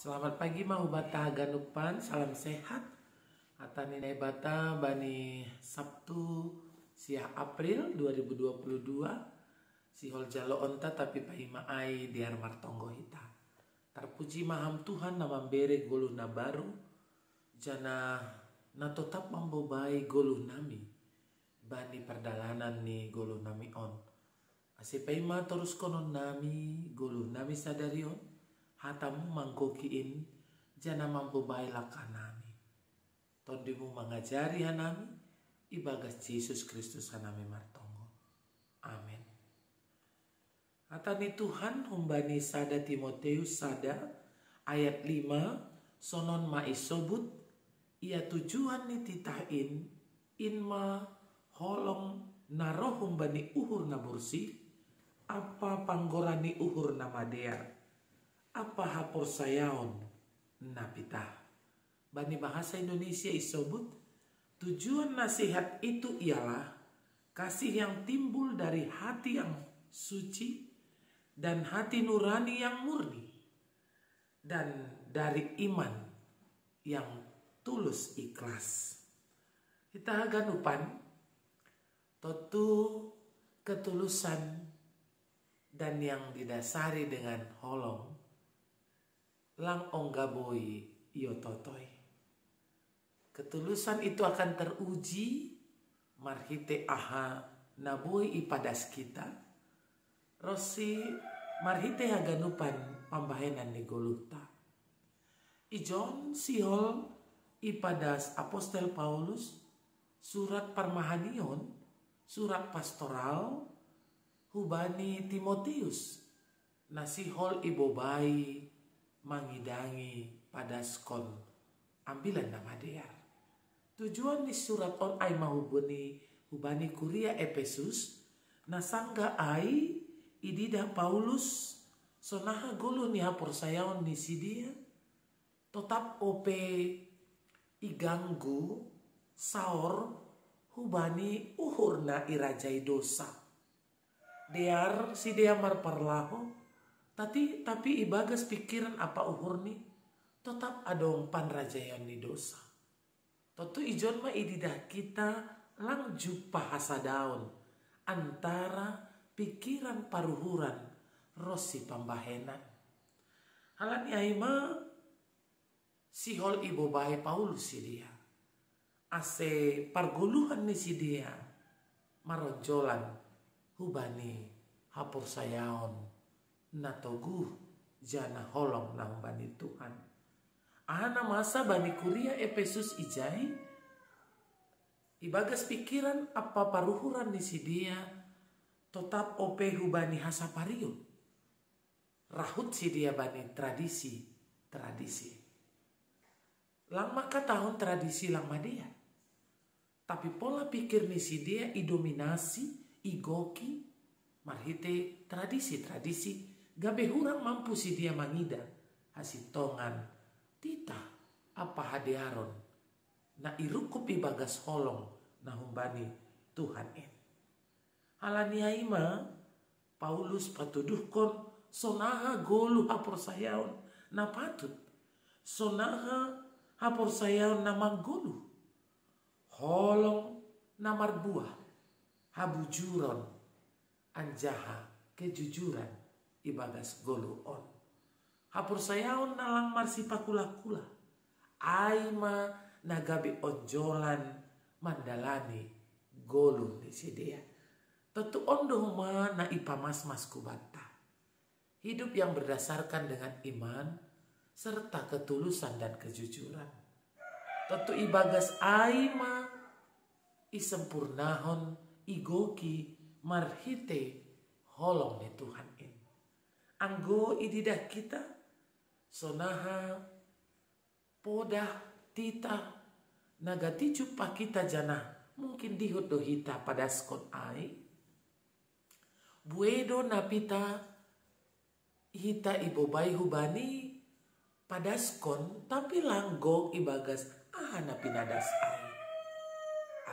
Selamat pagi mau bata ganupan, salam sehat. Ataninai bata bani Sabtu siah April 2022. Sihol jalo onta tapi pahima ai diar martonggo hita. Terpuji maham Tuhan nama bere golu na baru. Jana na tetap mambobai golu nami. Bani perdalanan ni golu nami on. Asipaima terus konon nami golu nami sadarion. Hatamu mangkokiin jana mampu baila kanami. Tondimu mengajari hanami ibagas Yesus Kristus hanami martongo. Amin. Hatani Tuhan humbani sada Timoteus sada ayat 5 sonon maisobut ia tujuan ni titain inma holong naroh humbani uhur na bursi apa panggorani uhur na madear. Apa hapor sayaon napita. Bani bahasa Indonesia isobut tujuan nasihat itu ialah kasih yang timbul dari hati yang suci dan hati nurani yang murni dan dari iman yang tulus ikhlas. Kita ganupan tentu ketulusan dan yang didasari dengan holong lang onggaboi iyo totoi. Ketulusan itu akan teruji marhite aha naboi ipadas kita. Rosi marhite haganupan pambahenan ni goluta. Ijon sihol ipadas Apostel Paulus surat parmahanion, surat pastoral hubani Timoteus. Nasihol ibobai mangidangi pada skon ambilan nama dia. Tujuan di surat on ai mahubuni hubani kuria Efesus nasangga ai idida Paulus sonaha gulu ni hapor sayaon ni sidia tetap ope iganggu saor hubani uhurna irajai dosa. Dear si dia marparlaho tapi ibagas pikiran apa uhur ni tetap adong panrajayan ni dosa. Tentu ijon ma ididah kita lang jupa hasadaon antara pikiran paruhuran rosi pambahenan. Halani aima sihol ibo bae Paulus si dia. Ase parguluhan ni si dia maronjolan hubani hapur sayaon natogu jana holong nang bani Tuhan. Ahana masa bani kuria Efesus ijai ibagas pikiran apa paruhuran di si dia tetap ope hubani hasapario. Rahut si dia bani tradisi. Lang maka tahun tradisi lang madia. Tapi pola pikir ni si dia idominasi, igoki, marhite tradisi. Gabe hurang mampu si dia mangida hasitongan tita apa hadiaron na irukup ibagas holong na humbani Tuhan en. Halani aima Paulus patuduhkon sonaha golu hapor sayaon na patut sonaha hapor sayaon na maggolu holong na marbuah habujuron anjaha kejujuran ibagas golu on. Hapur sayaon nalang marsi pakula-kula. Aima nagabi onjolan mandalani golu di sidia. Tentu ondo ma na ipamas-mas kubata. Hidup yang berdasarkan dengan iman serta ketulusan dan kejujuran. Tentu ibagas aima isempurnahon igoki marhite holong ni Tuhan ini. Anggo ididah kita sonaha podah tita nagati cupa kita jana mungkin dihut do hita pada skon ai buedo napita hita ibobai hubani pada skon tapi langgok ibagas ahana pinadas ai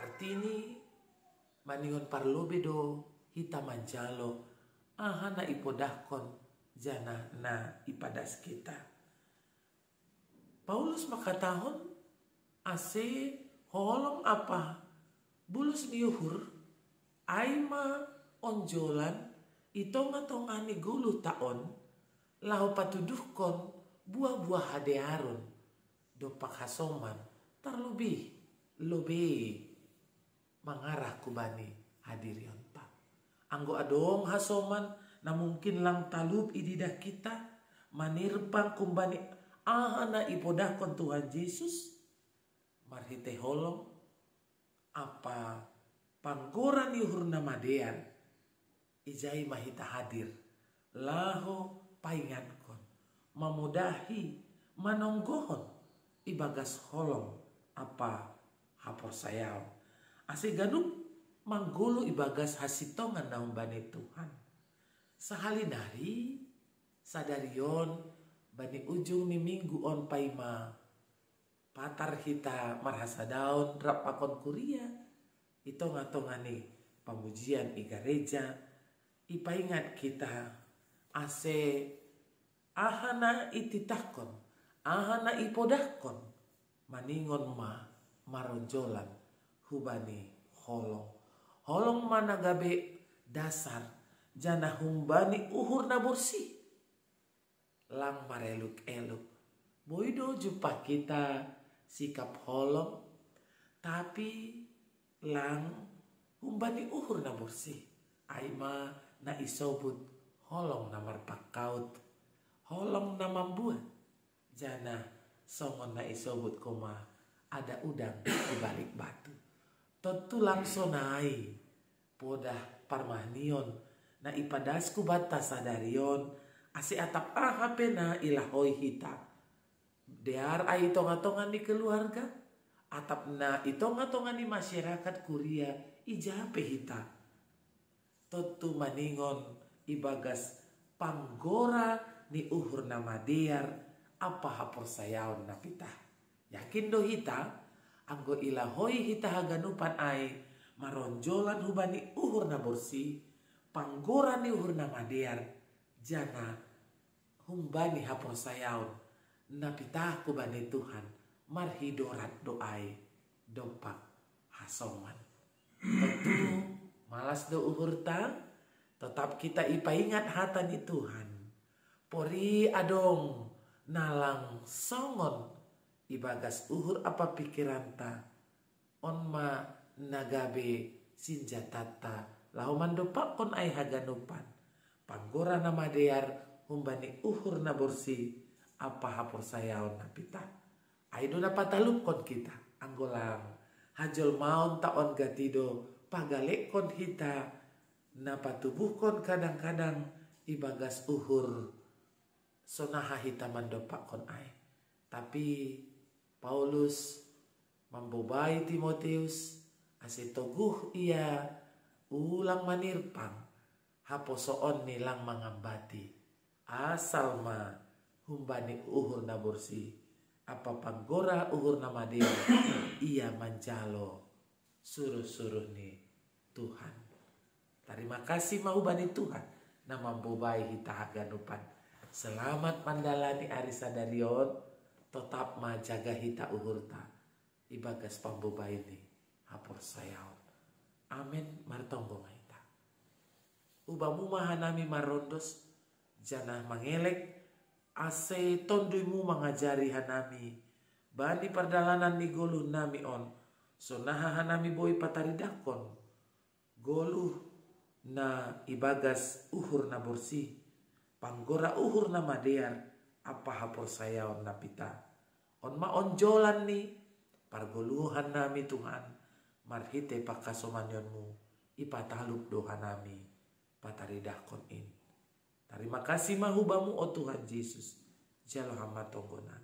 artini maningon parlobedo hita manjalo ahana ipodahkon jana na ipadas kita. Paulus makatahon ase holong apa bulus niuhur aima onjolan itonga-tongani gulu taon lahu patuduhkon buah-buah hadearon dopak hasoman terlebih mengarah kubani hadirion pa anggo adong hasoman na mungkin lang talub ididah kita manirpang kumbani ahana ipodakon Tuhan Yesus marhite holong apa panggoran yuhurna madean ijai mahita hadir laho paingankon mamudahi manonggohon ibagas holong apa hapor sayao ase ganuk manggulu ibagas hasitongan naum bani Tuhan sahalinari sadarion bani ujung ni minggu on paima patar hita marhasa daun rapakon kuria itonga-tongani pamujian i gereja ipaingat kita ase ahana ititahkon ahana ipodahkon maningon maronjolan hubani holong managabe dasar jana humbani uhur na bersih lang mareluk-eluk boido jumpa kita sikap holong tapi lang humbani uhur na bersih aima na isobut holong na marpakaut holong na mambuat jana songon na isobut koma ada udang di balik batu tentu langsung naik podah parmahnion na ipadasku batas sadarion ase atap ahapena ilahoi hita dear ai tonga-tongan di keluarga atap na itonga-tongan di masyarakat kuria ijape hita tentu maningon ibagas panggora ni uhur nama dear apa hapor sayaon na pita yakin do hita anggo ilahoi hita haganupan ai maronjolan hubani uhur na bersih panggora ni uhur na madear jana humbani hapor sayaon na pita kubani Tuhan marhidorat doai dopak hasoman tentu malas do uhur ta tetap kita ipaingat hatan ni Tuhan pori adong nalang songon ibagas uhur apa pikiran ta onma nagabe sinjatata lahu mandopak kon ai haganupan panggora nama dear humbani uhur na bersih apa hapor sayaon na pita aido na patalup kon kita anggolang hajol maon taon gatido pagalek kon hita na patubuh kon kadang-kadang ibagas uhur sonaha hita mandopak kon ai tapi Paulus membobai Timotius ase toguh ia ulang manirpang haposoon nilang mangambati asal ma humbani uhur na bersih apa panggora uhur na madea ia manjalo suruh-suruh ni Tuhan. Terima kasih mahubani Tuhan na membobai hita haganupan selamat mandalani arisa darion tetap majaga hita uhurta ibagas pambobai ini hapor sayaon amin martonggo maita ubamu mahanami marondos janah mangelek ase tonduimu mangajari hanami bani perdalanan ni goluh nami on sonaha hanami boy pataridakon goluh na ibagas uhur na bersih panggora uhur na madear apa hapor sayaon na pita on maonjolan ni pargoluhan nami Tuhan marhite pakasomanyonmu ipataluk doha nami pataridakon in terima kasih mahubamu o Tuhan Yesus jalo hamba tonggonan